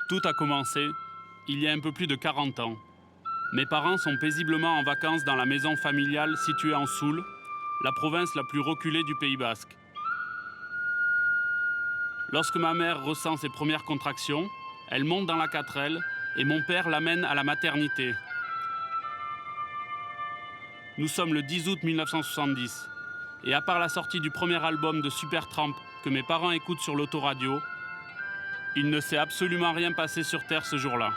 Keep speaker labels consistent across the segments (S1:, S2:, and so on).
S1: Tout a commencé il y a un peu plus de 40 ans. Mes parents sont paisiblement en vacances dans la maison familiale située en Soule, la province la plus reculée du Pays basque. Lorsque ma mère ressent ses premières contractions, elle monte dans la 4L et mon père l'amène à la maternité. Nous sommes le 10 août 1970 et à part la sortie du premier album de Supertramp que mes parents écoutent sur l'autoradio, il ne s'est absolument rien passé sur Terre ce jour-là.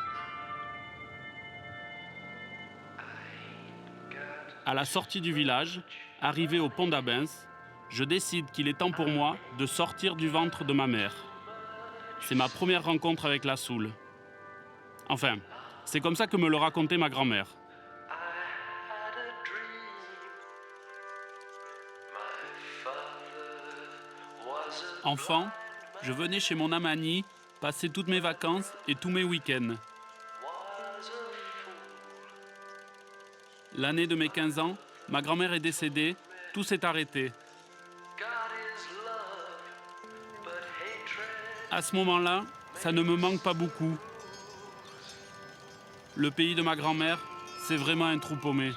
S1: À la sortie du village, arrivé au pont d'Abens, je décide qu'il est temps pour moi de sortir du ventre de ma mère. C'est ma première rencontre avec la Soule. Enfin, c'est comme ça que me le racontait ma grand-mère. Enfant, je venais chez mon amanie passer toutes mes vacances et tous mes week-ends. L'année de mes 15 ans, ma grand-mère est décédée, tout s'est arrêté. À ce moment-là, ça ne me manque pas beaucoup. Le pays de ma grand-mère, c'est vraiment un trou paumé.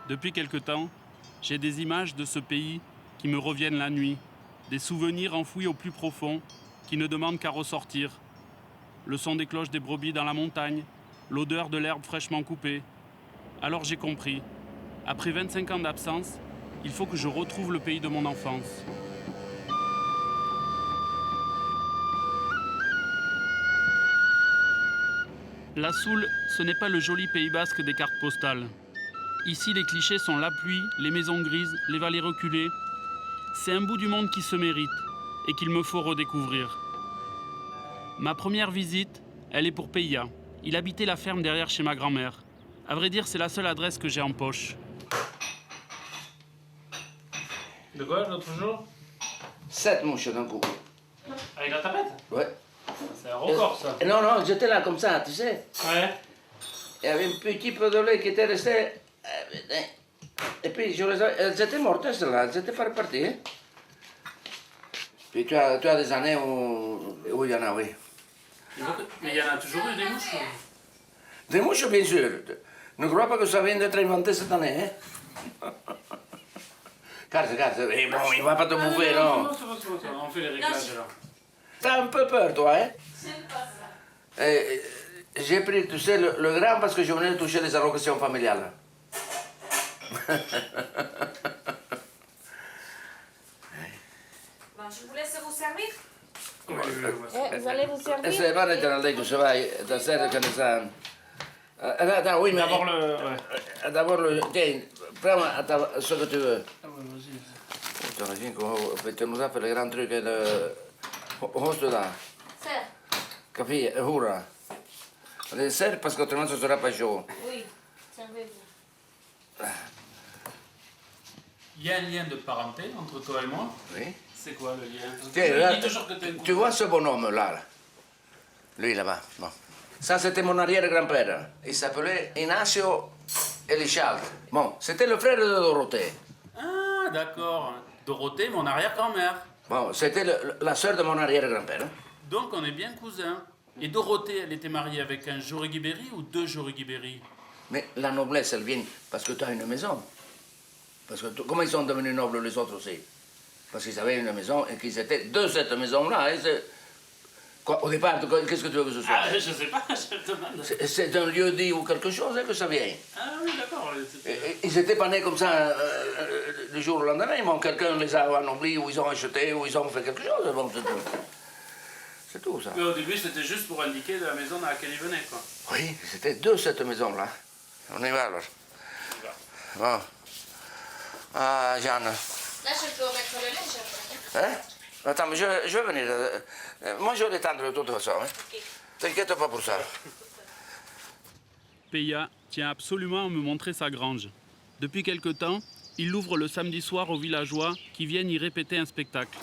S1: Depuis quelque temps, j'ai des images de ce pays qui me reviennent la nuit, des souvenirs enfouis au plus profond qui ne demandent qu'à ressortir. Le son des cloches des brebis dans la montagne, l'odeur de l'herbe fraîchement coupée. Alors j'ai compris, après 25 ans d'absence, il faut que je retrouve le pays de mon enfance. La Soule, ce n'est pas le joli Pays basque des cartes postales. Ici, les clichés sont la pluie, les maisons grises, les vallées reculées. C'est un bout du monde qui se mérite et qu'il me faut redécouvrir. Ma première visite, elle est pour Peya. Il habitait la ferme derrière chez ma grand-mère. À vrai dire, c'est la seule adresse que j'ai en poche.
S2: De quoi, l'autre jour?
S3: 7 mouches d'un coup.
S2: Avec la tapette?
S3: Ouais.
S2: C'est un record, ça.
S3: Non, non, j'étais là comme ça, tu sais.
S2: Ouais.
S3: Il y avait un petit peu de lait qui était resté. Et puis, elles étaient mortes, celles-là, elles étaient pas reparties. Hein. Puis tu as des années où il y en a, oui.
S2: Mais il y en a toujours eu des mouches?
S3: Des mouches, bien sûr. Ne crois pas que ça vient d'être inventé cette année, hein. Carte, eh, bon, il va pas te bouffer, non?
S2: Non, c'est pas, on fait les réglages, alors.
S3: T'as un peu peur, toi, hein?
S4: J'aime pas ça.
S3: J'ai pris, tu sais, le grand parce que je venais de toucher les allocations familiales.
S4: Bon, je vous laisse vous servir.
S5: Vous allez vous servir?
S3: C'est pas nel leggo, se vai, da sera che ne sanno. Oui, mais
S2: D'abord le... Ouais.
S3: D'abord le... Tiens, prends ce que tu veux.
S2: Ah ouais, vas-y.
S3: Perché ça fait le grand truc, le... Hosto là.
S5: Serre.
S3: Capì? Hurra. Serre parce qu'autrement ce sera pas chaud.
S5: Oui, servez-vous.
S2: Il y a un lien de parenté entre toi et moi.
S3: Oui.
S2: C'est quoi le lien?
S3: Tiens, là,
S2: dis toujours que t'es...
S3: tu vois ce bonhomme là, lui là-bas, bon. Ça c'était mon arrière-grand-père. Il s'appelait Ignacio Elichalt. Bon, c'était le frère de Dorothée.
S2: Ah, d'accord. Dorothée, mon arrière-grand-mère.
S3: Bon, c'était la sœur de mon arrière-grand-père.
S2: Donc on est bien cousins. Et Dorothée, elle était mariée avec un Jauregui Berry ou deux Jauregui Berry?
S3: Mais la noblesse, elle vient parce que tu as une maison. Parce que comment ils sont devenus nobles les autres aussi? Parce qu'ils avaient une maison et qu'ils étaient de cette maison-là. Au départ, qu'est-ce que tu veux que ce soit?
S2: Ah, je sais pas, je te demande.
S3: C'est un lieu dit ou quelque chose hein, que ça vient.
S2: Ah oui, d'accord.
S3: Ils n'étaient pas nés comme ça du jour au lendemain. Bon, quelqu'un les a anoblis ou ils ont acheté ou ils ont fait quelque chose. Bon, c'est tout. C'est tout ça.
S2: Mais au début, c'était juste pour indiquer la maison dans laquelle ils venaient, quoi.
S3: Oui, c'était de cette maison-là. On y va alors. Bon. Ah, Jeanne.
S5: Là, je peux mettre le linge après.
S3: Hein? Attends, mais je vais venir. Moi, je vais l'étendre de toute façon. Hein? T'inquiète pas pour ça.
S1: Peya tient absolument à me montrer sa grange. Depuis quelque temps, il l'ouvre le samedi soir aux villageois qui viennent y répéter un spectacle.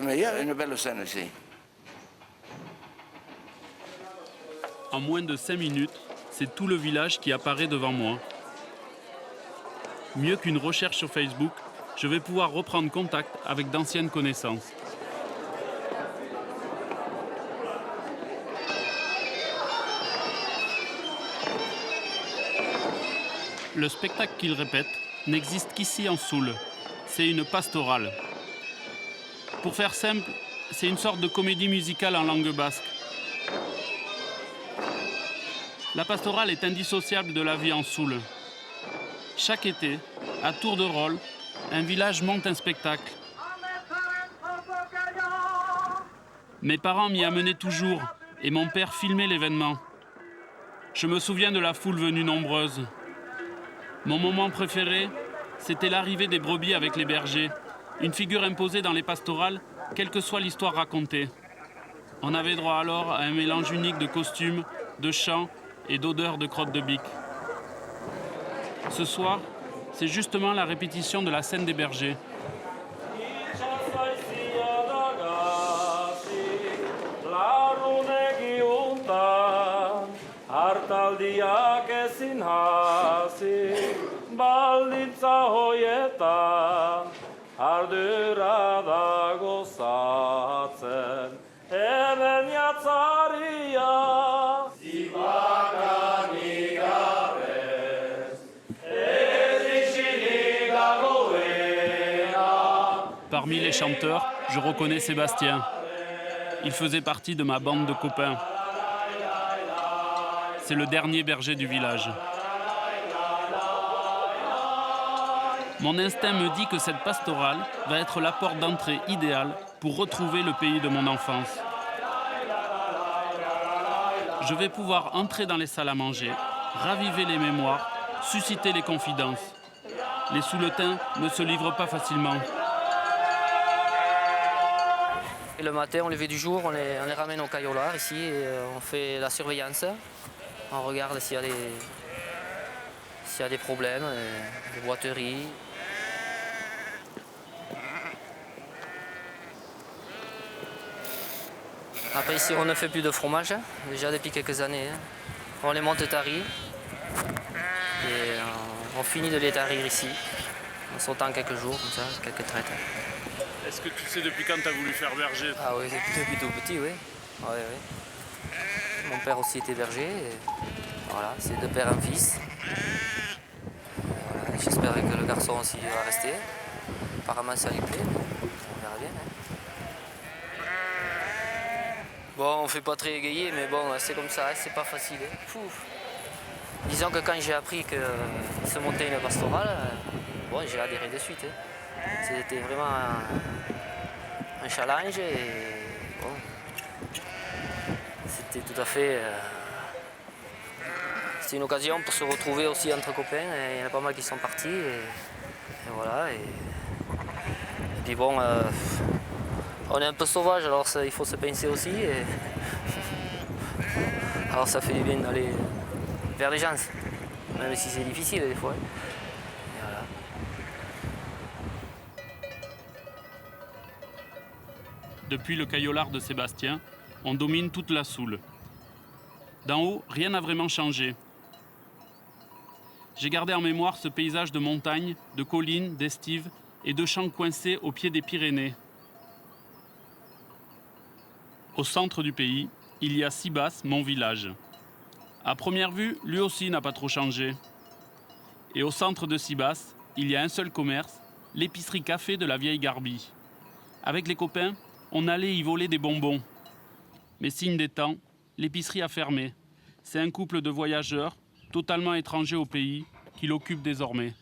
S3: Mais il y a une belle scène ici.
S1: En moins de 5 minutes, c'est tout le village qui apparaît devant moi. Mieux qu'une recherche sur Facebook, je vais pouvoir reprendre contact avec d'anciennes connaissances. Le spectacle qu'il répète n'existe qu'ici en Soule. C'est une pastorale. Pour faire simple, c'est une sorte de comédie musicale en langue basque. La pastorale est indissociable de la vie en Soule. Chaque été, à tour de rôle, un village monte un spectacle. Mes parents m'y amenaient toujours et mon père filmait l'événement. Je me souviens de la foule venue nombreuse. Mon moment préféré, c'était l'arrivée des brebis avec les bergers, une figure imposée dans les pastorales, quelle que soit l'histoire racontée. On avait droit alors à un mélange unique de costumes, de chants et d'odeurs de crottes de bique. Ce soir, c'est justement la répétition de la scène des bergers. Parmi les chanteurs, je reconnais Sébastien. Il faisait partie de ma bande de copains. C'est le dernier berger du village. Mon instinct me dit que cette pastorale va être la porte d'entrée idéale pour retrouver le pays de mon enfance. Je vais pouvoir entrer dans les salles à manger, raviver les mémoires, susciter les confidences. Les Souletins ne se livrent pas facilement.
S6: Et le matin, au lever du jour, on les ramène au caillolard ici et on fait la surveillance. On regarde s'il y a des problèmes, des boiteries. Après ici, on ne fait plus de fromage, déjà depuis quelques années. On les monte taris et on finit de les tarir ici. On s'entend quelques jours, comme ça, quelques traites.
S1: Est-ce que tu sais depuis quand tu as voulu faire berger?
S6: Ah oui, depuis tout petit, oui. Oui, oui. Mon père aussi était berger. Et voilà, c'est de père en fils. Voilà, j'espère que le garçon aussi va rester. Apparemment ça lui plaît, mais on verra bien. Bon, on fait pas très égayer, mais bon, c'est comme ça, c'est pas facile. Disons que quand j'ai appris que se montait une pastorale, bon, j'ai adhéré de suite. C'était vraiment un challenge et bon, c'était tout à fait... c'était une occasion pour se retrouver aussi entre copains. Et il y en a pas mal qui sont partis et voilà. Et puis bon, on est un peu sauvage, alors il faut se pincer aussi. Alors ça fait du bien d'aller vers les gens, même si c'est difficile des fois. Et voilà.
S1: Depuis le caillolard de Sébastien, on domine toute la Soule. D'en haut, rien n'a vraiment changé. J'ai gardé en mémoire ce paysage de montagnes, de collines, d'estives et de champs coincés au pied des Pyrénées. Au centre du pays, il y a Sibas, mon village. À première vue, lui aussi n'a pas trop changé. Et au centre de Sibas, il y a un seul commerce, l'épicerie café de la vieille Garbie. Avec les copains, on allait y voler des bonbons. Mais signe des temps, l'épicerie a fermé. C'est un couple de voyageurs, totalement étrangers au pays, qui l'occupe désormais.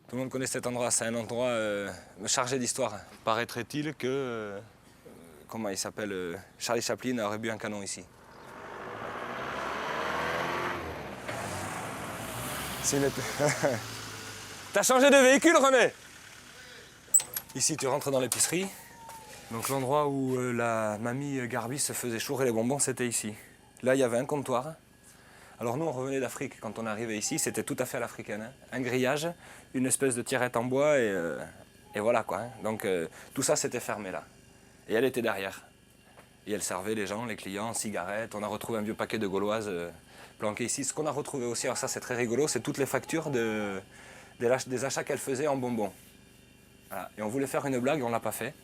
S7: Tout le monde connaît cet endroit, c'est un endroit chargé d'histoire. Paraîtrait-il que, comment il s'appelle, Charlie Chaplin aurait bu un canon ici. T'as changé de véhicule, René? Ici, tu rentres dans l'épicerie. Donc l'endroit où la mamie Garbie se faisait chourer les bonbons, c'était ici. Là, il y avait un comptoir. Alors nous, on revenait d'Afrique. Quand on arrivait ici, c'était tout à fait à l'africaine. Hein. Un grillage, une espèce de tirette en bois et voilà quoi. Hein. Donc tout ça, c'était fermé là. Et elle était derrière. Et elle servait les gens, les clients, cigarettes. On a retrouvé un vieux paquet de gauloises planqué ici. Ce qu'on a retrouvé aussi, alors ça c'est très rigolo, c'est toutes les factures des achats qu'elle faisait en bonbons. Voilà. Et on voulait faire une blague, on ne l'a pas fait.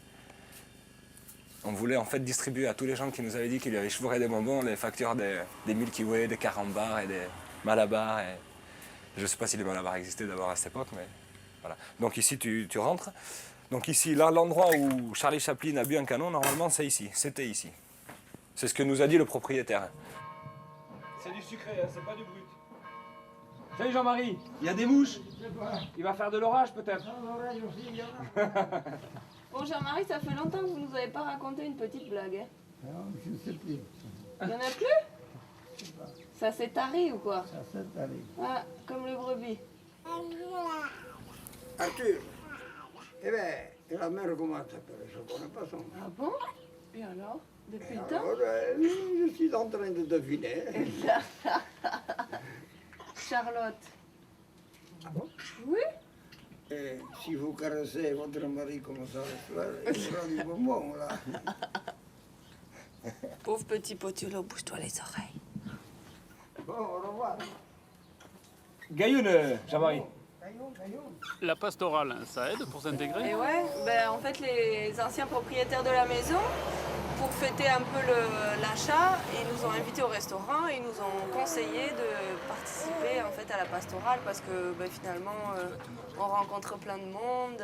S7: On voulait en fait distribuer à tous les gens qui nous avaient dit qu'ils lui avaient chouré des bonbons les factures des Milky Way, des Carambars et des Malabar. Et... Je ne sais pas si les Malabar existaient d'abord à cette époque, mais voilà. Donc ici tu rentres. Donc ici, là, l'endroit où Charlie Chaplin a bu un canon, normalement c'est ici, c'était ici. C'est ce que nous a dit le propriétaire. C'est du sucré, hein, c'est pas du brut. Salut Jean-Marie, il y a des mouches. Il va faire de l'orage peut-être.
S8: Bon Jean-Marie, ça fait longtemps que vous nous avez pas raconté une petite blague. Hein.
S9: Non, je ne sais plus.
S8: Il y en a plus? Ça s'est tari ou quoi?
S9: Ça s'est tari.
S8: Ah, comme le brebis.
S9: Arthur. Eh bien, et la mère, comment elle s'appelle? Je ne connais pas son nom.
S8: Ah bon? Et alors? Depuis le
S9: Alors,
S8: temps?
S9: je suis en train de deviner.
S8: Charlotte.
S9: Ah bon?
S8: Oui?
S9: Et si vous caressez votre mari comme ça, il fera du bonbon, là.
S8: Pauvre petit potulo, bouge-toi les oreilles.
S9: Bon, au revoir.
S7: Gaïoune, Jean-Marie.
S1: La pastorale, ça aide pour s'intégrer?
S8: Et ouais, ben en fait les anciens propriétaires de la maison, pour fêter un peu l'achat, ils nous ont invités au restaurant et ils nous ont conseillé de participer en fait à la pastorale parce que ben, finalement on rencontre plein de monde,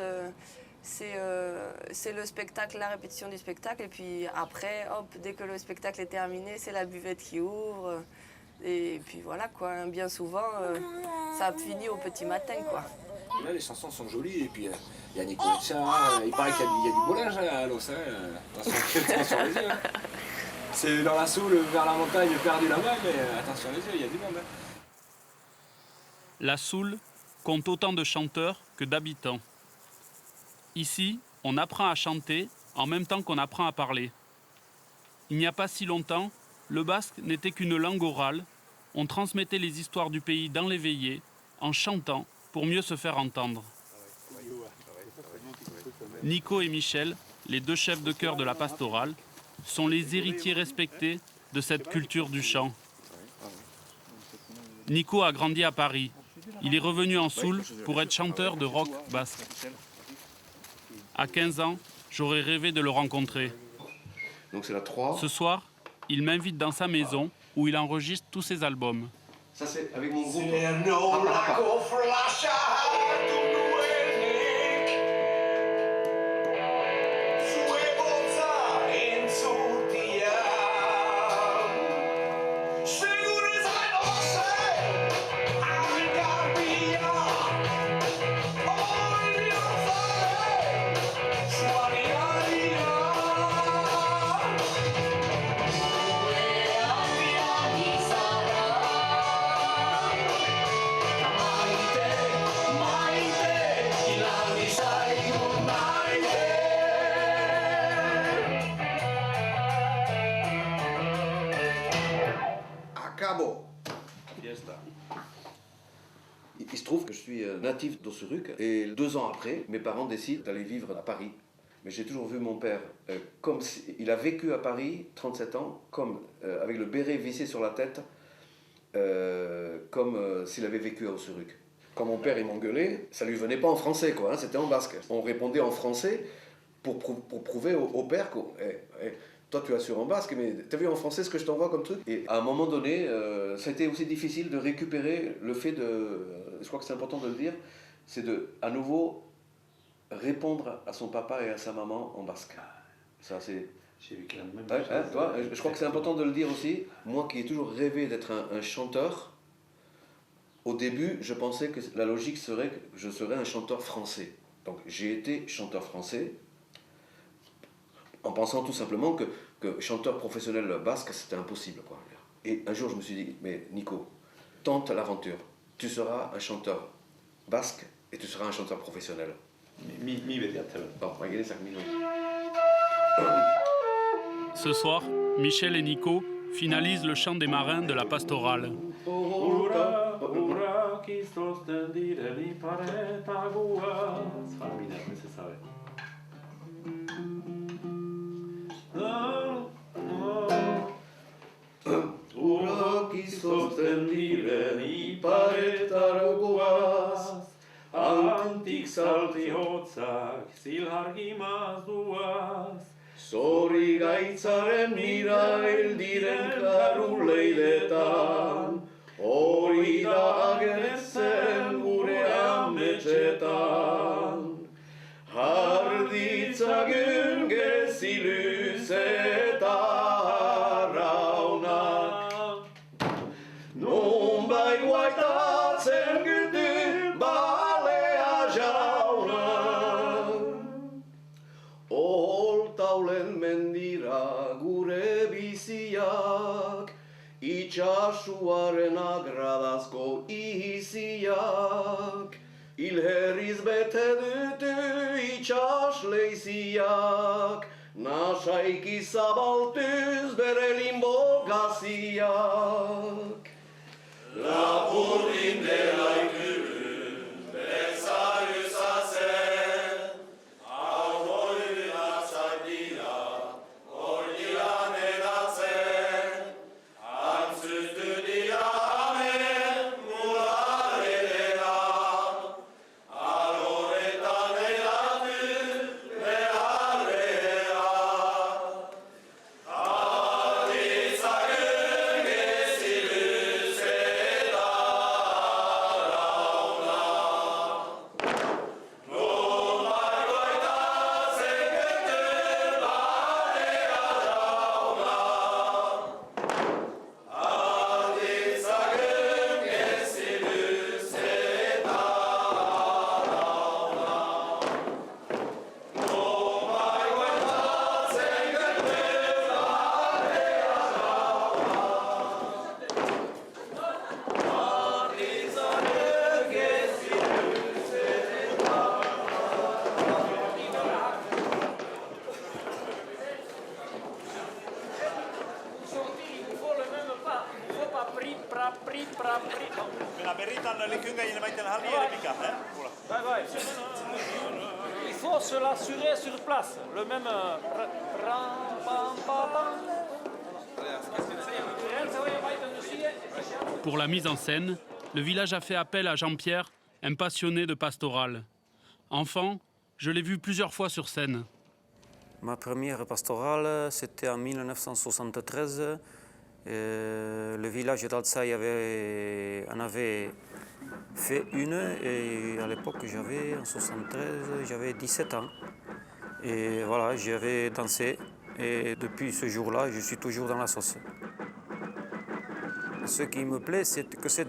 S8: c'est le spectacle, la répétition du spectacle et puis après, hop, dès que le spectacle est terminé, c'est la buvette qui ouvre. Et puis voilà quoi, bien souvent ça finit au petit matin quoi.
S7: Là les chansons sont jolies et puis il y a Nico Etcha, il paraît qu'il y a du beau linge à Los, attention les yeux. C'est dans la Soule vers la montagne perdu là-bas, mais attention les yeux, il y a du monde.
S1: La Soule compte autant de chanteurs que d'habitants. Ici, on apprend à chanter en même temps qu'on apprend à parler. Il n'y a pas si longtemps, le basque n'était qu'une langue orale. On transmettait les histoires du pays dans les veillées, en chantant, pour mieux se faire entendre. Nico et Michel, les deux chefs de chœur de la pastorale, sont les héritiers respectés de cette culture du chant. Nico a grandi à Paris. Il est revenu en Soule pour être chanteur de rock basque. À 15 ans, j'aurais rêvé de le rencontrer.
S10: Donc c'est la 3.
S1: Ce soir, il m'invite dans sa maison où il enregistre tous ses albums.
S10: Ça c'est avec mon groupe. Il se trouve que je suis natif d'Osseruc et 2 ans après, mes parents décident d'aller vivre à Paris. Mais j'ai toujours vu mon père comme il a vécu à Paris 37 ans, comme avec le béret vissé sur la tête, comme s'il avait vécu à Osseruc. Quand mon père il m'engueulait, ça lui venait pas en français quoi, hein, c'était en basque. On répondait en français pour prouver au père que toi tu assures en basque, mais t'as vu en français ce que je t'envoie comme truc? Et à un moment donné, ça a été aussi difficile de récupérer le fait de, je crois que c'est important de le dire, c'est de à nouveau répondre à son papa et à sa maman en basque. Ça c'est...
S2: J'ai vécu la même
S10: chose. Je crois que c'est important de le dire aussi. Moi qui ai toujours rêvé d'être un chanteur, au début je pensais que la logique serait que je serais un chanteur français. Donc j'ai été chanteur français, en pensant tout simplement que chanteur professionnel basque, c'était impossible, quoi. Et un jour, je me suis dit, mais Nico, tente l'aventure. Tu seras un chanteur basque et tu seras un chanteur professionnel.
S1: Ce soir, Michel et Nico finalisent le chant des marins de la pastorale.
S11: argi mazuaz.
S10: Zori gaitzaren mira eldiren karuleidetan, hori da agertzen gure ametxetan. Harditzagun geziluz eta harrauna, non bai guaitatzen giltu balea jauna. Oltaulen mendira gure biziak, itxasuaren agradazko iziak, ilherriz bete dutu itxasleiziak, nasaiki zabaltuz bere limbo gaziak. Lapurdin dela ikürün, bezarü zazen, ahoi latzadira, ordian edatzen, antzuztu dira amen, mular edera, aloretan edatu beharrera. Aditzakun geziluz eta rauna, non bai goitatzen gete balea jauna. Aditzakun geziluz eta rauna, non bai goitatzen gete
S11: Il faut se l'assurer sur place. Le même.
S1: Pour la mise en scène, le village a fait appel à Jean-Pierre, un passionné de pastoral. Enfant, je l'ai vu plusieurs fois sur scène.
S12: Ma première pastorale, c'était en 1973. Le village d'Alsaï en avait fait une, et à l'époque, en 73, j'avais 17 ans. Et voilà, j'avais dansé, et depuis ce jour-là, je suis toujours dans la sauce. Ce qui me plaît, c'est que c'est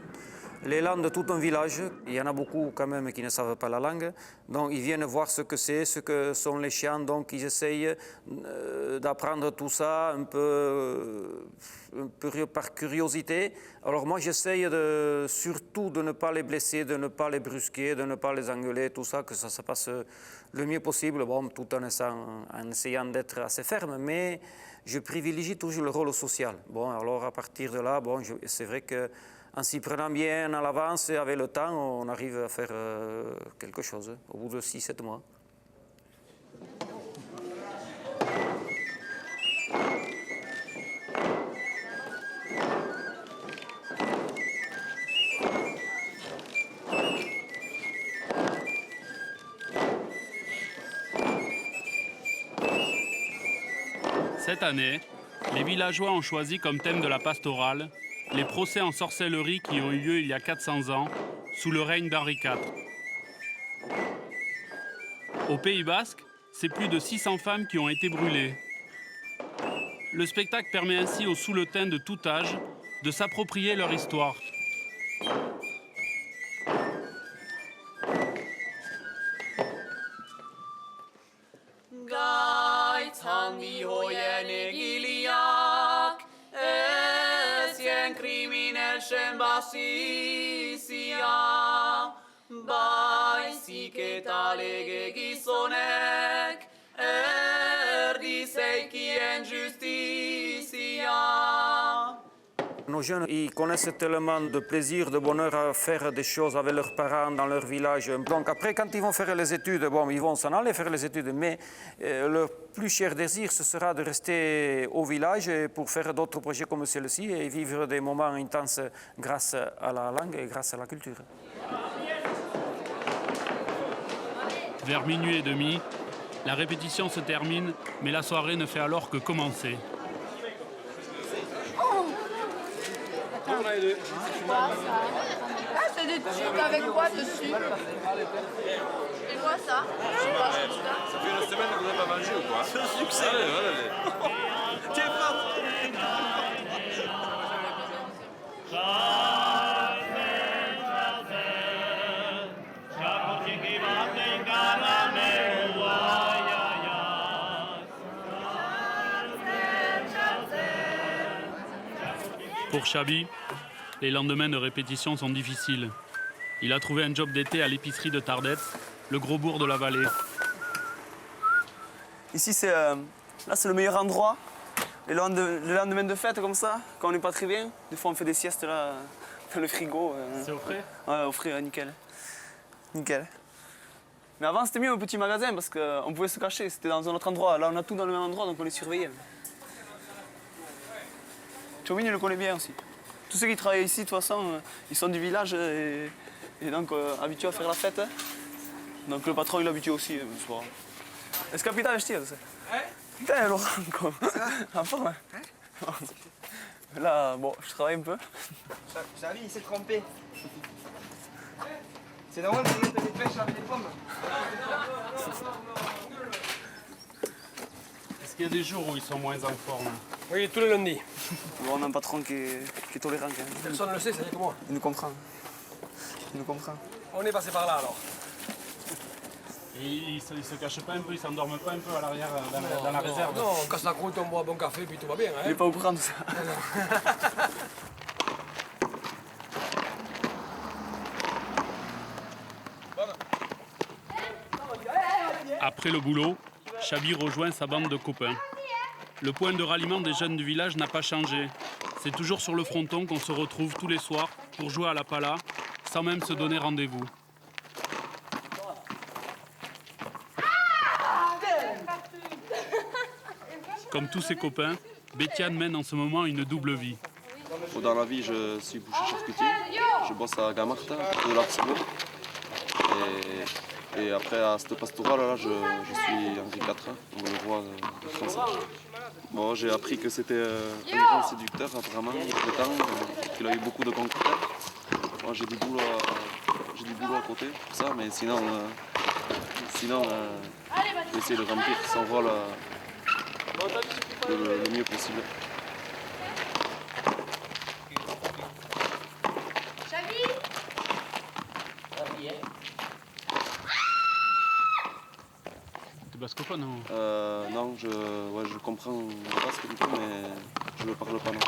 S12: l'élan de tout un village. Il y en a beaucoup quand même qui ne savent pas la langue. Donc ils viennent voir ce que c'est, ce que sont les chants. Donc ils essayent d'apprendre tout ça un peu par curiosité. Alors moi j'essaye surtout de ne pas les blesser, de ne pas les brusquer, de ne pas les engueuler, tout ça, que ça se passe le mieux possible, bon, tout en essayant d'être assez ferme. Mais je privilégie toujours le rôle social. Bon, alors à partir de là, bon, c'est vrai que en s'y prenant bien à l'avance et avec le temps, on arrive à faire quelque chose au bout de 6-7 mois.
S1: Cette année, les villageois ont choisi comme thème de la pastorale les procès en sorcellerie qui ont eu lieu il y a 400 ans, sous le règne d'Henri IV. Au Pays Basque, c'est plus de 600 femmes qui ont été brûlées. Le spectacle permet ainsi aux souletins de tout âge de s'approprier leur histoire.
S11: Baizik eta lege gizonek erdi zeikien justizia.
S12: Nos jeunes, ils connaissent tellement de plaisir, de bonheur à faire des choses avec leurs parents dans leur village. Donc après, quand ils vont faire les études, bon, ils vont s'en aller faire les études, mais leur plus cher désir, ce sera de rester au village pour faire d'autres projets comme celui-ci et vivre des moments intenses grâce à la langue et grâce à la culture.
S1: Vers minuit et demi, La répétition se termine, mais la soirée ne fait alors que commencer.
S8: Ah, c'est des tubes avec quoi dessus? Et quoi ça?
S13: Ça fait une semaine que vous n'avez pas mangé ou quoi? C'est un succès. Allez. Tiens,
S1: Pour Chabi, les lendemains de répétition sont difficiles. Il a trouvé un job d'été à l'épicerie de Tardets, le gros bourg de la vallée.
S14: Ici, là, c'est le meilleur endroit. Le lendemain de fête, comme ça, quand on n'est pas très bien, des fois on fait des siestes là, dans le frigo.
S1: C'est au frais?
S14: Ouais, au frais, nickel. Nickel. Mais avant, c'était mieux un petit magasin parce qu'on pouvait se cacher, c'était dans un autre endroit. Là, on a tout dans le même endroit, donc on est surveillé. Chauvin, il le connaît bien aussi. Tous ceux qui travaillent ici, de toute façon, ils sont du village et donc habitués à faire la fête. Donc le patron, il est habitué aussi. C'est pas grave. Est-ce que capitaine, je tire, c'est ça? Putain, Laurent, quoi. En forme, hein? Là, bon, je travaille un peu.
S15: Charlie, il s'est trompé. C'est normal de mettre des pêches avec les pommes.
S1: Est-ce qu'il y a des jours où ils sont moins en forme?
S7: Oui, tous les lundis.
S14: Bon, on a un patron qui est tolérant quand même.
S7: Personne ne le sait, c'est que moi.
S14: Il nous comprend. Il nous comprend.
S7: On est passé par là alors.
S1: Et ils se cachent pas un peu, ils s'endorment pas un peu à l'arrière dans la réserve?
S7: Non, on casse la croûte, on boit un bon café, puis tout va bien. Hein.
S14: Il n'est pas au courant de ça.
S1: Après le boulot, Chabi rejoint sa bande de copains. Le point de ralliement des jeunes du village n'a pas changé. C'est toujours sur le fronton qu'on se retrouve tous les soirs pour jouer à la pala, sans même se donner rendez-vous. Comme tous ses copains, Bétiane mène en ce moment une double vie.
S10: Dans la vie, je suis boucher-charcutier. Je bosse à Gamarta, de l'Arcibourg. Et après, à cette pastorale-là, je suis Henri IV, le roi de France. Bon, j'ai appris que c'était un grand séducteur, apparemment, qu'il a eu beaucoup de conquêteurs. Moi, j'ai du boulot à côté pour ça, mais sinon je vais essayer de remplir son rôle le mieux possible.
S1: Tu basques pas, non?
S10: Non, je comprends le basque du tout, mais je ne le parle pas, non.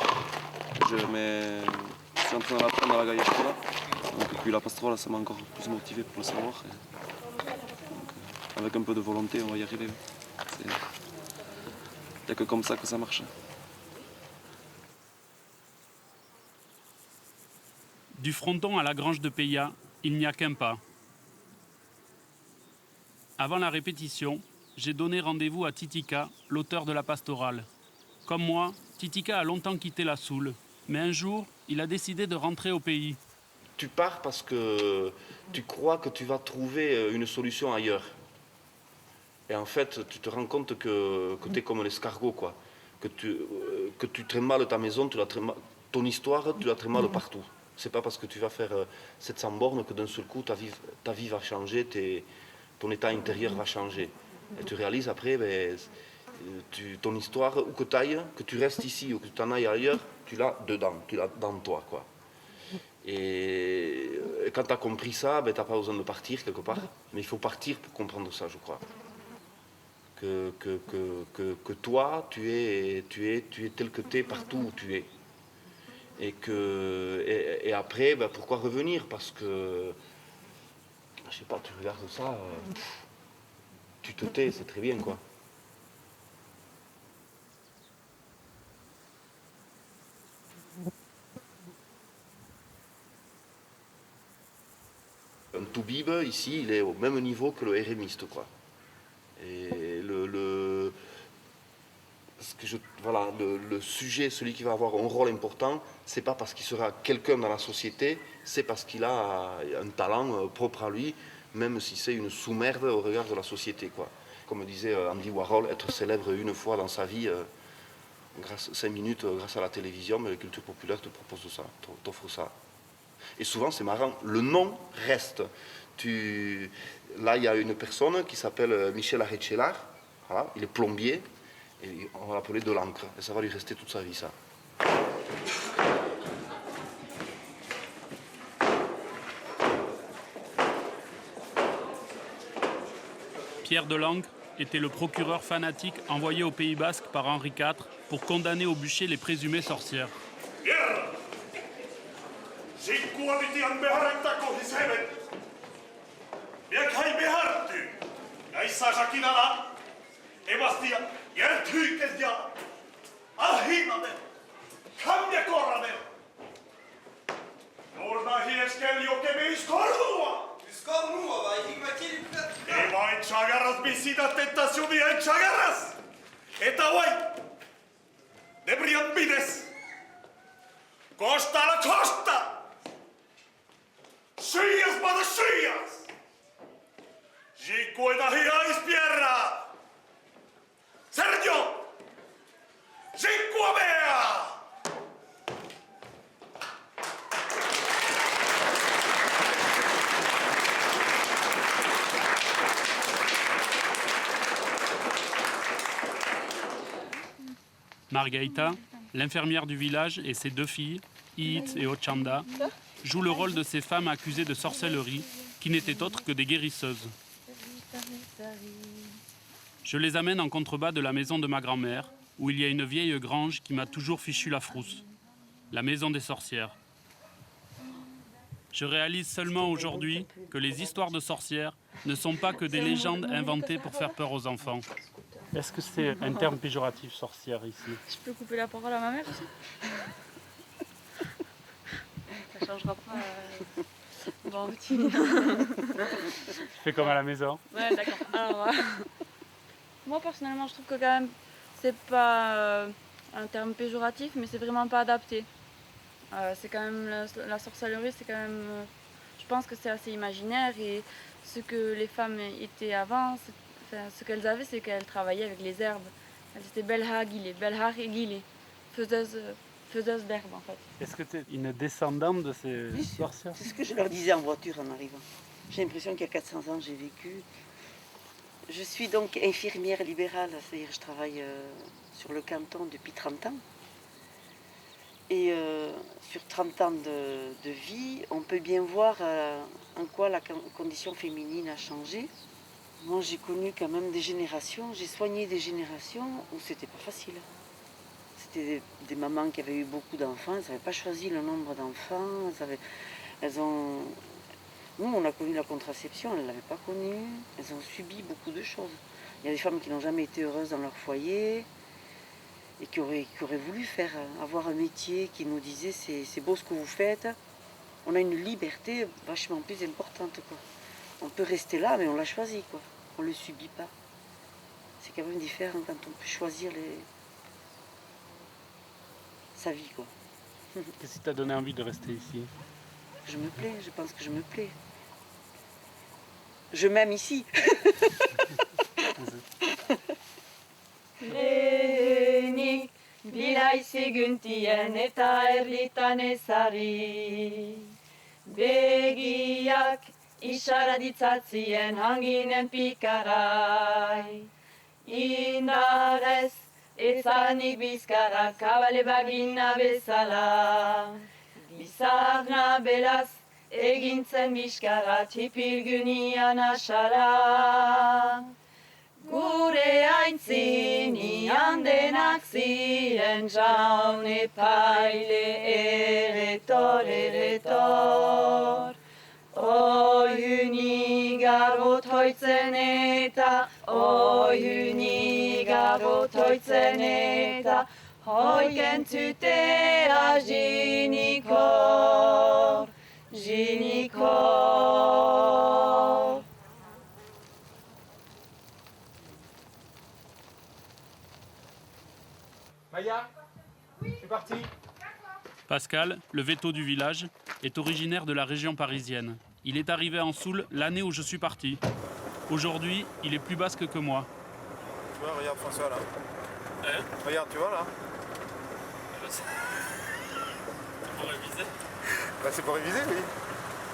S10: Je suis en train d'apprendre à la Gallartola, donc puis la pastorale, ça m'a encore plus motivé pour le savoir. Donc, avec un peu de volonté, on va y arriver. Il n'y a que comme ça que ça marche.
S1: Du fronton à la grange de Peya, il n'y a qu'un pas. Avant la répétition, j'ai donné rendez-vous à Titika, l'auteur de la pastorale. Comme moi, Titika a longtemps quitté la Soule, mais un jour, il a décidé de rentrer au pays.
S16: Tu pars parce que tu crois que tu vas trouver une solution ailleurs. Et en fait, tu te rends compte que tu es comme un escargot, quoi. Que tu traites mal ta maison, ton histoire, tu la traites mal partout. C'est pas parce que tu vas faire 700 bornes que d'un seul coup, ta vie va changer, ton état intérieur va changer. Et tu réalises après, ton histoire, où que tu ailles, que tu restes ici ou que tu en ailles ailleurs, tu l'as dedans, tu l'as dans toi, quoi. Et quand tu as compris ça, tu n'as pas besoin de partir quelque part. Mais il faut partir pour comprendre ça, je crois. Que toi, tu es tel que tu es partout où tu es. Et après, pourquoi revenir? Parce que, je sais pas, tu regardes ça, tu te tais, c'est très bien, quoi. Un toubib, ici, il est au même niveau que le RMiste, quoi. Et le sujet, celui qui va avoir un rôle important, c'est pas parce qu'il sera quelqu'un dans la société, c'est parce qu'il a un talent propre à lui, même si c'est une sous-merde au regard de la société, quoi. comme disait Andy Warhol, être célèbre une fois dans sa vie, 5 minutes grâce à la télévision, mais la culture populaire te propose ça, t'offre ça. Et souvent, c'est marrant, le nom reste. Là, il y a une personne qui s'appelle Michel Arrechellar, voilà, il est plombier, et on va l'appeler de l'encre, et ça va lui rester toute sa vie, ça.
S1: Pierre Delancre était le procureur fanatique envoyé au Pays Basque par Henri IV pour condamner au bûcher les présumées sorcières.
S17: Pierre, sikkuavitian beharrettako hisevet. Miekhay beharty. Näissä sakinala. Evastia järthyikes ja ahinamen. Kamja korramen. Norna hieskel jokemeis korlua.
S15: Skornua vai hikmatili plat.
S17: Ei vain chagaras visitat että suvien chagaras. Eta vai. Debrian pides. Costa la costa. Syjas pada syjas. Jikuita hiais pierra. Sergio. Jikua mea.
S1: Margaïta, l'infirmière du village et ses 2 filles, Iit et Ochanda, jouent le rôle de ces femmes accusées de sorcellerie, qui n'étaient autres que des guérisseuses. Je les amène en contrebas de la maison de ma grand-mère, où il y a une vieille grange qui m'a toujours fichu la frousse, la maison des sorcières. Je réalise seulement aujourd'hui que les histoires de sorcières ne sont pas que des légendes inventées pour faire peur aux enfants. Est-ce que c'est un terme péjoratif, sorcière, ici?
S8: Je peux couper la parole à ma mère aussi? Ça changera pas. Bon, tu
S1: fais comme à la maison.
S8: Ouais, d'accord. Alors, moi personnellement, je trouve que quand même, c'est pas un terme péjoratif, mais c'est vraiment pas adapté. C'est quand même la sorcellerie, c'est quand même. Je pense que c'est assez imaginaire et ce que les femmes étaient avant, ce qu'elles avaient, c'est qu'elles travaillaient avec les herbes. Elles étaient belhagile, faiseuses d'herbes en fait.
S1: Est-ce que tu es une descendante de ces sorcières?
S18: C'est ce que je leur disais en voiture en arrivant. J'ai l'impression qu'il y a 400 ans, j'ai vécu. Je suis donc infirmière libérale, c'est-à-dire je travaille sur le canton depuis 30 ans. Et sur 30 ans de vie, on peut bien voir en quoi la condition féminine a changé. Moi, j'ai connu quand même des générations, j'ai soigné des générations où c'était pas facile. C'était des mamans qui avaient eu beaucoup d'enfants, elles n'avaient pas choisi le nombre d'enfants. Nous, on a connu la contraception, elles ne l'avaient pas connue. Elles ont subi beaucoup de choses. Il y a des femmes qui n'ont jamais été heureuses dans leur foyer et qui auraient voulu avoir un métier qui nous disait c'est beau ce que vous faites. On a une liberté vachement plus importante, quoi. On peut rester là, mais on l'a choisi, quoi. On ne le subit pas. C'est quand même différent quand on peut choisir sa vie, quoi.
S1: Qu'est-ce qui t'a donné envie de rester ici?
S18: Je me plais, je pense que je me plais. Je m'aime ici.
S8: Lehenik bilaizi güntien eta erritan ezari. Begiak isara ditzatzien hanginen pikarai. Indarez ezanik bizkarra kabale bagina bezala. Bizarna belaz egintzen bizkarra txipilgunian asala. Gure aintzinian denak ziren jaun epaile eretor. Oiuni garot hoitzen eta, oiuni garot hoitzen eta, hoiken zutea jinikor, jinikor.
S7: Maya, c'est parti.
S1: Pascal, le véto du village, est originaire de la région parisienne. Il est arrivé en Soule l'année où je suis parti. Aujourd'hui, il est plus basque que moi.
S19: Tu vois, regarde François là.
S1: Hein?
S19: Regarde, tu vois là.
S1: C'est pour réviser?
S19: Bah, c'est pour réviser, oui.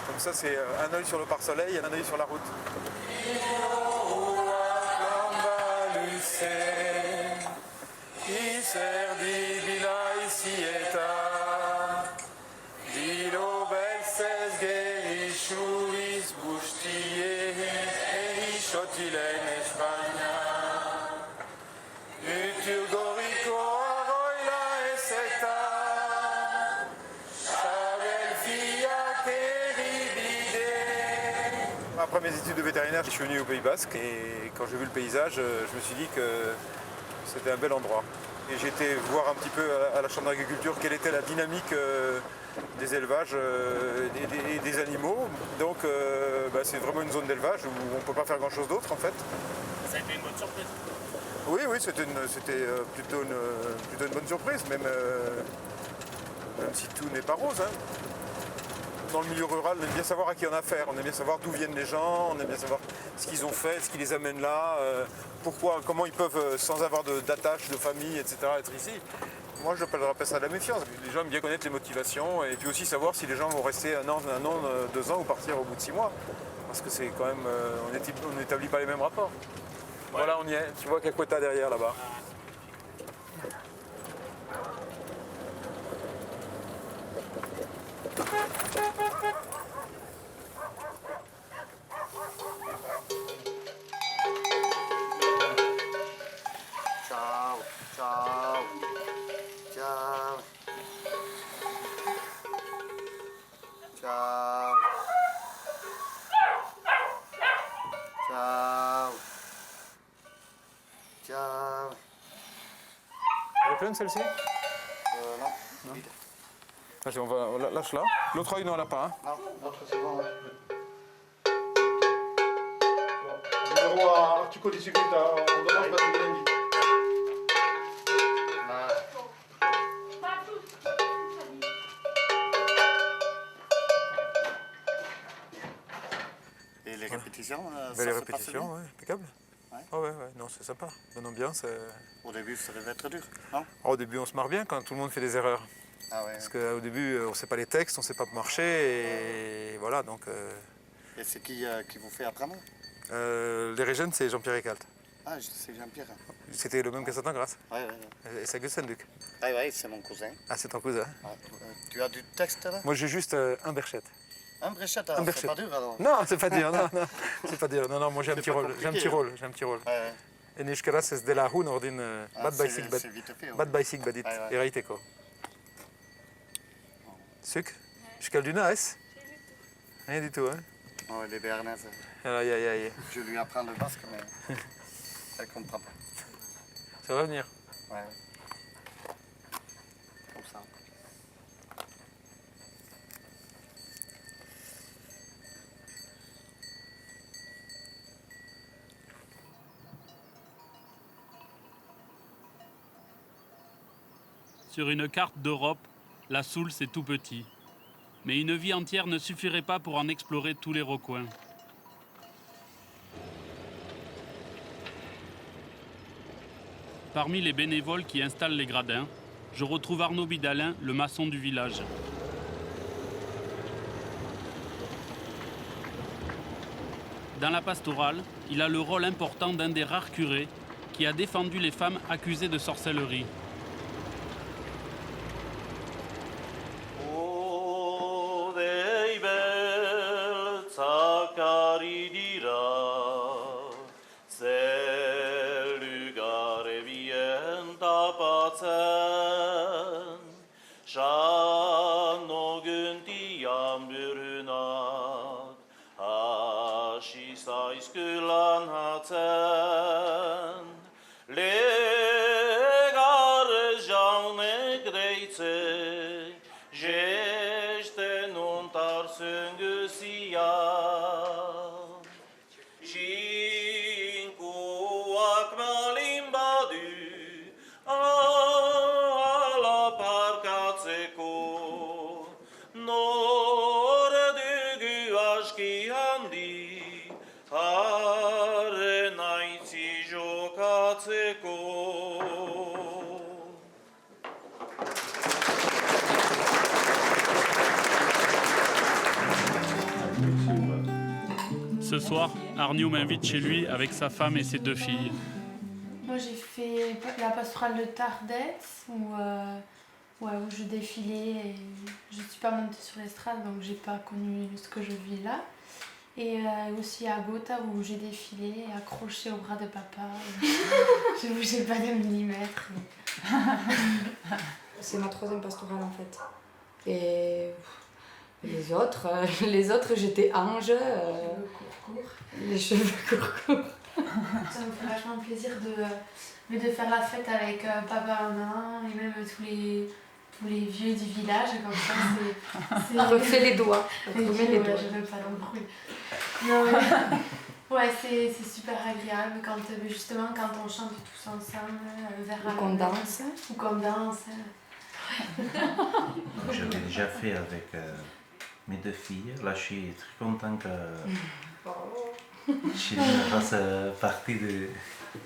S19: Comme ça, c'est un œil sur le pare-soleil et un œil sur la route. Après mes études de vétérinaire, je suis venu au Pays Basque et quand j'ai vu le paysage, je me suis dit que c'était un bel endroit. Et j'ai été voir un petit peu à la Chambre d'agriculture quelle était la dynamique des élevages et des animaux. Donc c'est vraiment une zone d'élevage où on ne peut pas faire grand chose d'autre en fait.
S1: Ça a été une bonne surprise?
S19: Oui, c'était plutôt une bonne surprise, même si tout n'est pas rose. Hein. Dans le milieu rural, on aime bien savoir à qui on a affaire, on aime bien savoir d'où viennent les gens, on aime bien savoir ce qu'ils ont fait, ce qui les amène là, comment ils peuvent, sans avoir d'attache, de famille, etc., être ici. Moi, je appellerais ça de la méfiance. Les gens aiment bien connaître les motivations et puis aussi savoir si les gens vont rester un an, 2 ans ou partir au bout de 6 mois. Parce que c'est quand même, on n'établit pas les mêmes rapports. Ouais. Voilà, on y est. Tu vois Kakweta derrière là-bas.
S20: Ciao, ciao, ciao, ciao, ciao, ciao.
S19: Elle est pleine celle-ci?
S20: Non. Vide.
S19: Vas-y, lâche là. L'autre œil, non, elle n'a pas. Hein.
S20: Non, l'autre c'est bon. Ouais.
S17: Numéro a artico di seguita, on demande pas de lundi.
S20: Et les répétitions,
S19: ça les répétitions, ouais, impeccable.
S20: Ouais.
S19: Oh ouais, non, c'est sympa. Bonne ambiance.
S20: Au début, ça devait être dur, non?
S19: Au début, on se marre bien quand tout le monde fait des erreurs.
S20: Ah ouais.
S19: Parce qu'au début, on ne sait pas les textes, on ne sait pas marcher, et voilà, donc...
S20: Et c'est qui vous fait apprendre?
S19: Les régènes, c'est Jean-Pierre Ecalte.
S20: Ah, c'est Jean-Pierre.
S19: C'était le même qu'à Saint-Angras.
S20: Ouais.
S19: Et c'est Gussenduc.
S20: Ouais, c'est mon cousin.
S19: Ah, c'est ton cousin.
S20: Ouais. Tu as du texte là?
S19: Moi, j'ai juste un berchette.
S20: Un bréchette, c'est pas dur alors?
S19: Non, c'est pas dur, non, c'est pas dur. Non, moi j'ai un petit rôle. J'ai un petit rôle.
S20: Ouais.
S19: En iskara c'est de la hun ordin bad bicycle badit eraiteko. Suc? Jusqu'à du nice? Rien du tout, hein?
S20: Oh, les béarnaises.
S19: Aïe.
S20: Je lui apprends le basque, mais elle comprend pas.
S19: Ça va venir?
S20: Ouais. Comme ça.
S1: Sur une carte d'Europe, la Soule, c'est tout petit. Mais une vie entière ne suffirait pas pour en explorer tous les recoins. Parmi les bénévoles qui installent les gradins, je retrouve Arnaud Bidalin, le maçon du village. Dans la pastorale, il a le rôle important d'un des rares curés qui a défendu les femmes accusées de sorcellerie.
S11: hartzeko.
S1: Ce soir, Arnaud m'invite chez lui avec sa femme et ses 2 filles.
S5: Moi, j'ai fait la pastorale de Tardets où je défilais et je ne suis pas montée sur l'estrade, donc j'ai pas connu ce que je vis là. Et aussi à Gotha où j'ai défilé accrochée au bras de papa. Je ne bougeais pas d'un millimètre.
S4: C'est ma 3e pastorale en fait. Et les autres j'étais ange. Les cheveux courts.
S5: Ça me fait vachement plaisir de faire la fête avec papa, maman et même tous les vieux du village. Comme ça,
S4: Refais les doigts.
S5: Remets les doigts. Je veux pas l'embrouille. Non, mais... ouais, c'est super agréable justement quand on chante tous ensemble vers
S4: qu'on danse.
S5: Ou qu'on danse.
S21: J'avais déjà fait avec mes 2 filles. Là, je suis très content que Chéline fasse partie de...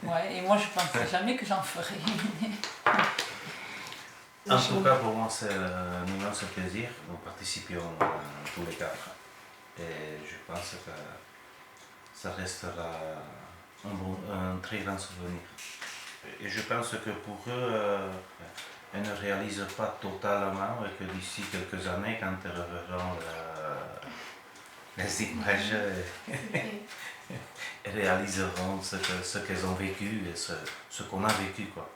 S22: Ouais, et moi, je ne pensais jamais que j'en ferais.
S21: En tout cas, pour moi, c'est un immense plaisir. Nous participions tous les 4. Et je pense que ça restera un très grand souvenir. Et je pense que pour eux, elles ne réalisent pas totalement et que d'ici quelques années, quand elles reverront les images, elles réaliseront ce qu'elles ont vécu et ce qu'on a vécu, quoi.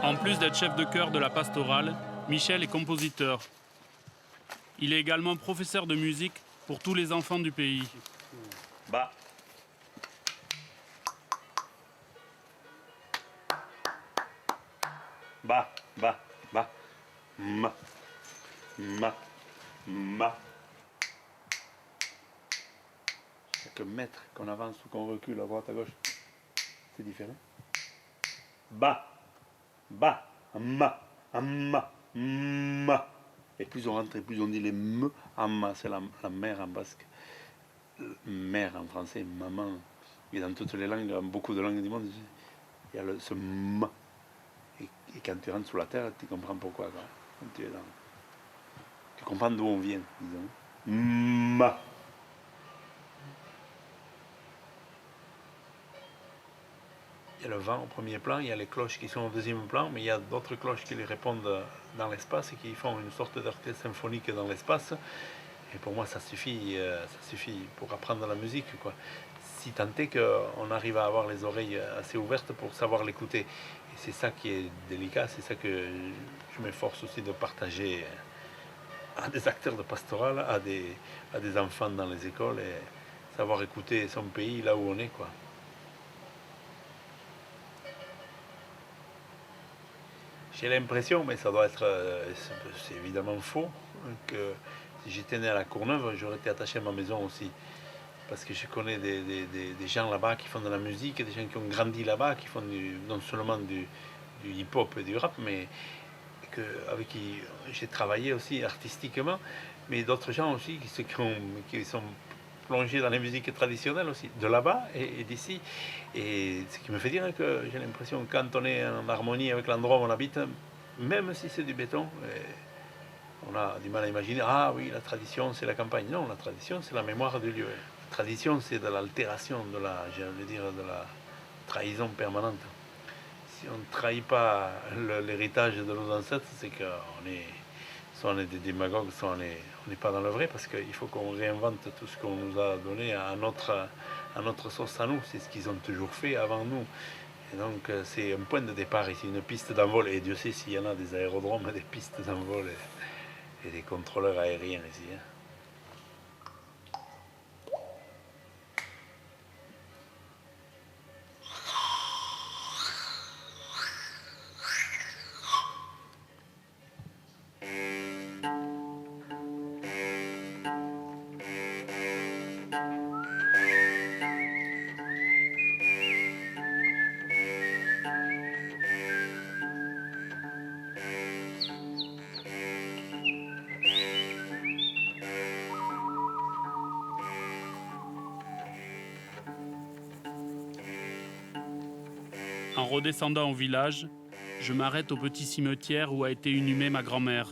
S1: En plus d'être chef de chœur de la pastorale, Michel est compositeur. Il est également professeur de musique pour tous les enfants du pays.
S11: Bah. Ba, ba, ba. Ma. Ma. Ma. Chaque mètre qu'on avance ou qu'on recule à droite à gauche, c'est différent. Ba. Ba. Ma. Ma. Ma. Et plus on rentre et plus on dit les M. Amma, c'est la mère en basque. Mère en français, maman. Et dans toutes les langues, dans beaucoup de langues du monde, il y a ce M. Et quand tu rentres sous la terre, tu comprends pourquoi. Quand tu es là. Tu comprends d'où on vient, disons. Ma. Il y a le vent au premier plan, il y a les cloches qui sont au deuxième plan, mais il y a d'autres cloches qui les répondent dans l'espace et qui font une sorte d'orchestre symphonique dans l'espace. Et pour moi, ça suffit pour apprendre la musique, quoi. Si tant est qu'on arrive à avoir les oreilles assez ouvertes pour savoir l'écouter. Et c'est ça qui est délicat, c'est ça que je m'efforce aussi de partager à des acteurs de pastorale, à des enfants dans les écoles, et savoir écouter son pays là où on est, quoi. J'ai l'impression, mais ça doit être, c'est évidemment faux, que si j'étais né à La Courneuve, j'aurais été attaché à ma maison aussi. Parce que je connais des gens là-bas qui font de la musique, des gens qui ont grandi là-bas, qui font non seulement du hip-hop et du rap, mais avec qui j'ai travaillé aussi artistiquement, mais d'autres gens aussi qui sont plongés dans les musiques traditionnelles aussi, de là-bas et d'ici. Et ce qui me fait dire que j'ai l'impression que quand on est en harmonie avec l'endroit où on habite, même si c'est du béton, on a du mal à imaginer, ah oui, la tradition c'est la campagne. Non, la tradition c'est la mémoire du lieu. La tradition c'est de l'altération, de la trahison permanente. Si on ne trahit pas l'héritage de nos ancêtres, c'est qu'on est, soit on est des démagogues, soit on n'est pas dans le vrai parce qu'il faut qu'on réinvente tout ce qu'on nous a donné à notre sauce à nous. C'est ce qu'ils ont toujours fait avant nous. Et donc c'est un point de départ ici, une piste d'envol. Et Dieu sait s'il y en a des aérodromes, des pistes d'envol et des contrôleurs aériens ici. Hein.
S1: En redescendant au village, je m'arrête au petit cimetière où a été inhumée ma grand-mère.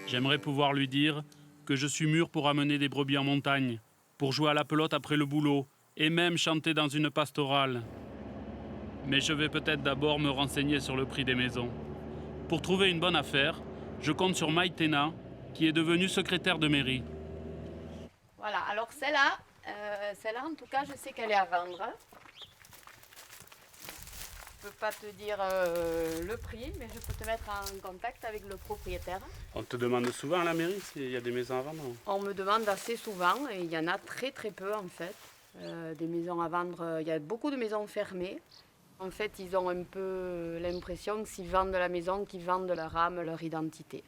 S1: J'aimerais pouvoir lui dire que je suis mûr pour amener des brebis en montagne, pour jouer à la pelote après le boulot et même chanter dans une pastorale. Mais je vais peut-être d'abord me renseigner sur le prix des maisons. Pour trouver une bonne affaire, je compte sur Maïtena, qui est devenue secrétaire de mairie.
S3: Voilà, alors celle-là en tout cas, je sais qu'elle est à vendre. Je ne peux pas te dire le prix, mais je peux te mettre en contact avec le propriétaire.
S1: On te demande souvent à la mairie s'il y a des maisons à vendre?
S3: On me demande assez souvent, et il y en a très peu en fait. Des maisons à vendre, il y a beaucoup de maisons fermées. En fait, ils ont un peu l'impression que s'ils vendent la maison, qu'ils vendent leur âme, leur identité.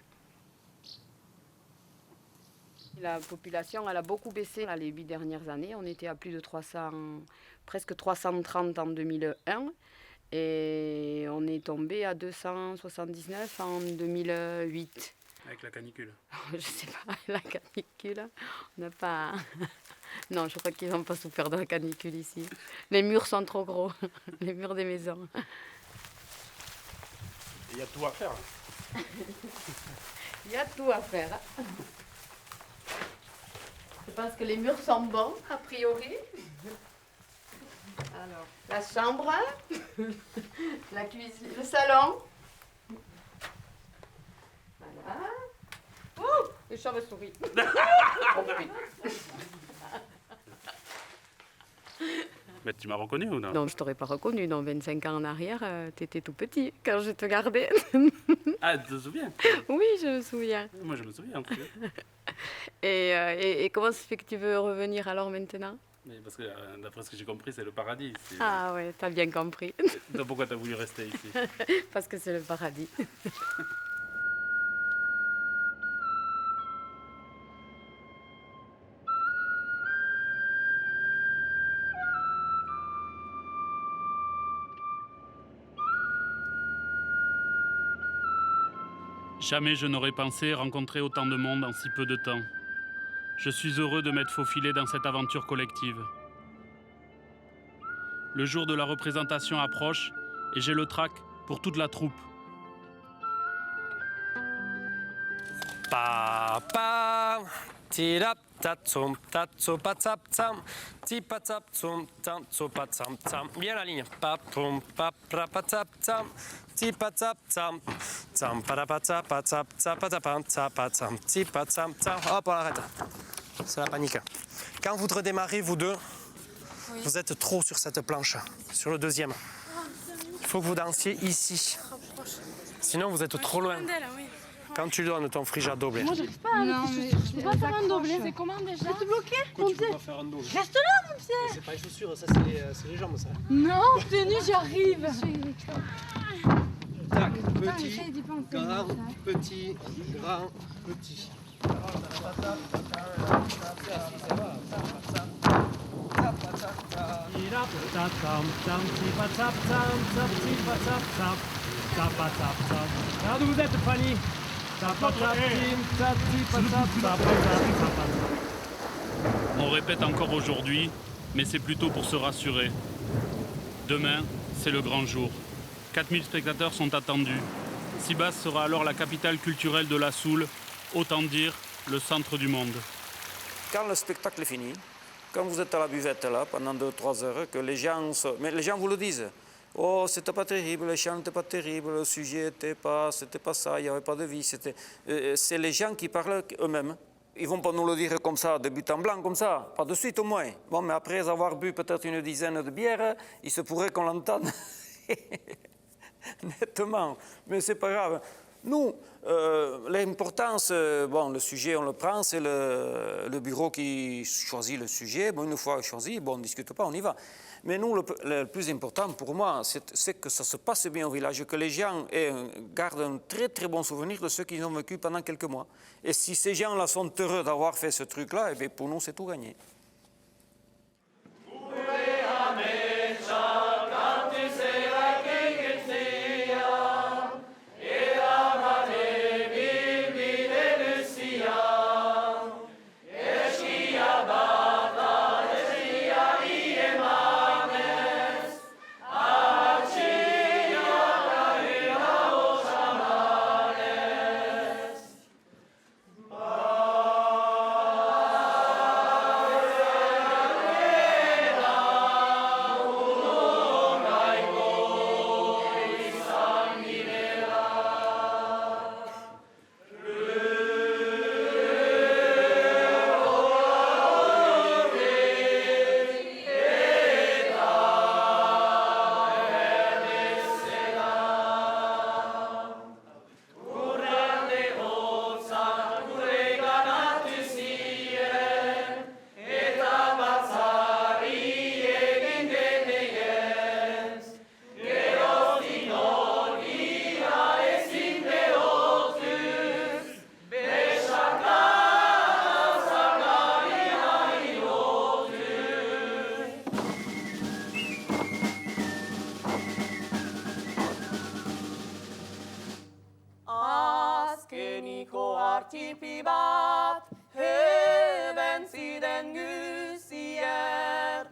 S3: La population elle a beaucoup baissé les 8 dernières années. On était à plus de 300, presque 330 en 2001. Et on est tombé à 279 en 2008.
S1: Avec la canicule?
S3: Je sais pas, la canicule, on n'a pas... Non, je crois qu'ils n'ont pas souffert de la canicule ici. Les murs sont trop gros, les murs des maisons.
S1: Il y a tout à faire.
S3: Il y a tout à faire. Je pense que les murs sont bons, a priori. Alors, la chambre, la cuisine, le salon. Voilà. Oh, les chauves-souris. Oh, putain.
S1: Mais tu m'as reconnu ou non?
S3: Non, je t'aurais pas reconnu. Non, 25 ans en arrière, t'étais tout petit quand je te gardais.
S1: Ah, tu te souviens?
S3: Oui, je me souviens.
S1: Moi, je me souviens. En tout cas.
S3: Et comment ça fait que tu veux revenir alors maintenant?
S1: Mais parce que d'après ce que j'ai compris, c'est le paradis.
S3: Ah ouais, t'as bien compris.
S1: Donc pourquoi t'as voulu rester ici?
S3: Parce que c'est le paradis.
S1: Jamais je n'aurais pensé rencontrer autant de monde en si peu de temps. Je suis heureux de m'être faufilé dans cette aventure collective. Le jour de la représentation approche et j'ai le trac pour toute la troupe.
S6: Pa tirap tatsum tatsu patsap tsam tipatsap tsum tam tsu patsam tsam. Bien la ligne. Pa pum pa pra patsap tsam tipatsap tsam tsam parapatsap patsap tsapatapam tsapatsam tipatsam tsam. Hop, on arrête. C'est la panique. Quand vous redémarrez, vous deux, oui. Vous êtes trop sur cette planche, sur le deuxième. Il faut que vous dansiez ici. Sinon, vous êtes trop loin. Quand tu donnes ton frige à doubler.
S5: Moi, j'arrive pas à je peux pas faire un doublé. C'est comment déjà? Je te bloquer.
S6: Pourquoi tu peux pas faire un double?
S5: Reste là, mon pied.
S6: C'est pas les chaussures, ça c'est les jambes, ça.
S5: Non, t'es nu, j'arrive.
S6: Tac, petit, grand, petit, grand, petit. Regarde où vous êtes, Fanny.
S1: On répète encore aujourd'hui, mais c'est plutôt pour se rassurer. Demain, c'est le grand jour. 4000 spectateurs sont attendus. Sibas sera alors la capitale culturelle de la Soule, autant dire le centre du monde.
S12: Quand le spectacle est fini, quand vous êtes à la buvette là pendant 2-3 heures, que les gens, mais les gens vous le disent, Oh, c'était pas terrible, les chants n'étaient pas terribles, le sujet c'était pas ça, il n'y avait pas de vie. C'est les gens qui parlent eux-mêmes. Ils vont pas nous le dire comme ça, de but en blanc, comme ça, pas de suite au moins. Bon, mais après avoir bu peut-être une dizaine de bières, il se pourrait qu'on l'entende nettement. Mais c'est pas grave. Nous, l'importance, bon, le sujet, on le prend, c'est le bureau qui choisit le sujet. Bon, une fois choisi, bon, on ne discute pas, on y va. Mais nous, le plus important pour moi, c'est que ça se passe bien au village, que les gens gardent un très très bon souvenir de ce qu'ils ont vécu pendant quelques mois. Et si ces gens-là sont heureux d'avoir fait ce truc-là, eh bien, pour nous, c'est tout gagné.
S8: tipi bat, heben ziren guzier,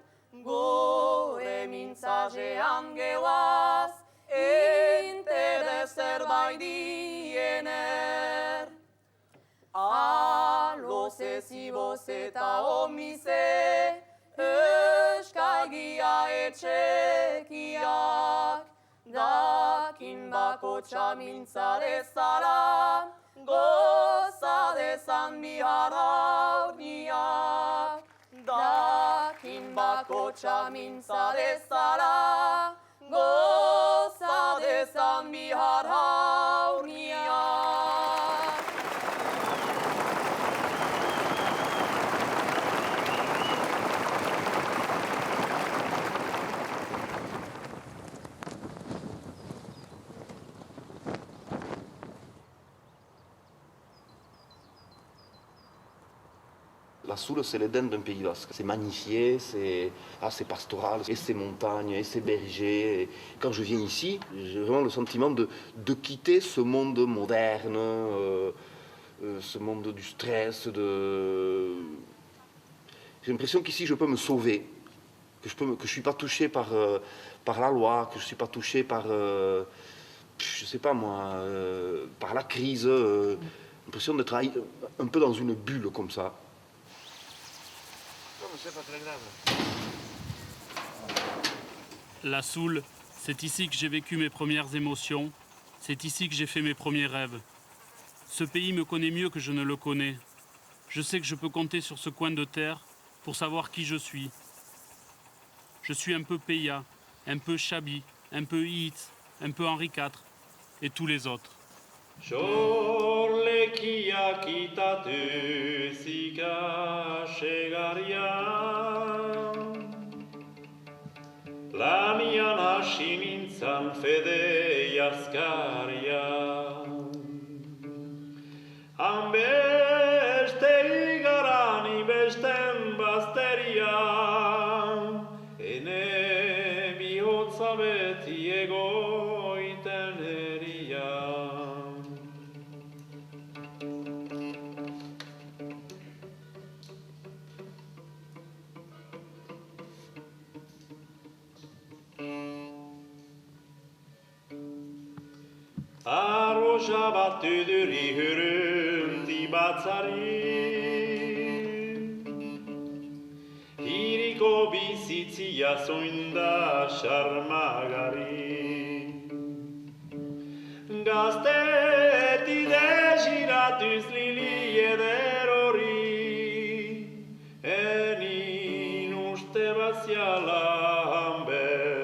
S8: gore mintzajean geoaz, interes zerbait diener. Aloz eziboz eta omize, euskalgia etxekiak, dakin bako txamintzarezara, goza dezan bihar haurniak. Dakin bako txamintzarezara, goza dezan bihar haurniak.
S16: La Soule, c'est l'Éden d'un Pays basque. C'est magnifié, c'est pastoral, et c'est montagne, et c'est berger. Et quand je viens ici, j'ai vraiment le sentiment de quitter ce monde moderne, ce monde du stress. J'ai l'impression qu'ici, je peux me sauver, que je ne suis pas touché par la loi, que je ne suis pas touché par, je sais pas moi, par la crise. J'ai l'impression d'être un peu dans une bulle comme ça.
S11: C'est pas très grave.
S1: La Soule, c'est ici que j'ai vécu mes premières émotions, c'est ici que j'ai fait mes premiers rêves. Ce pays me connaît mieux que je ne le connais. Je sais que je peux compter sur ce coin de terre pour savoir qui je suis. Je suis un peu Peya, un peu Chabi, un peu Iitz, un peu Henri IV et tous les autres.
S2: Xorlekiak itatu zika segarian, lanian hasi nintzan fede jazkarian. Han beste igaran besten bazterian, ene bihotza beti egoiten erian. Arroja batu duri hurunti batzari, hiriko bizitzia zoinda xarmagari. Gazteti desiratuz lili eder hori, enin uste baziala hanber.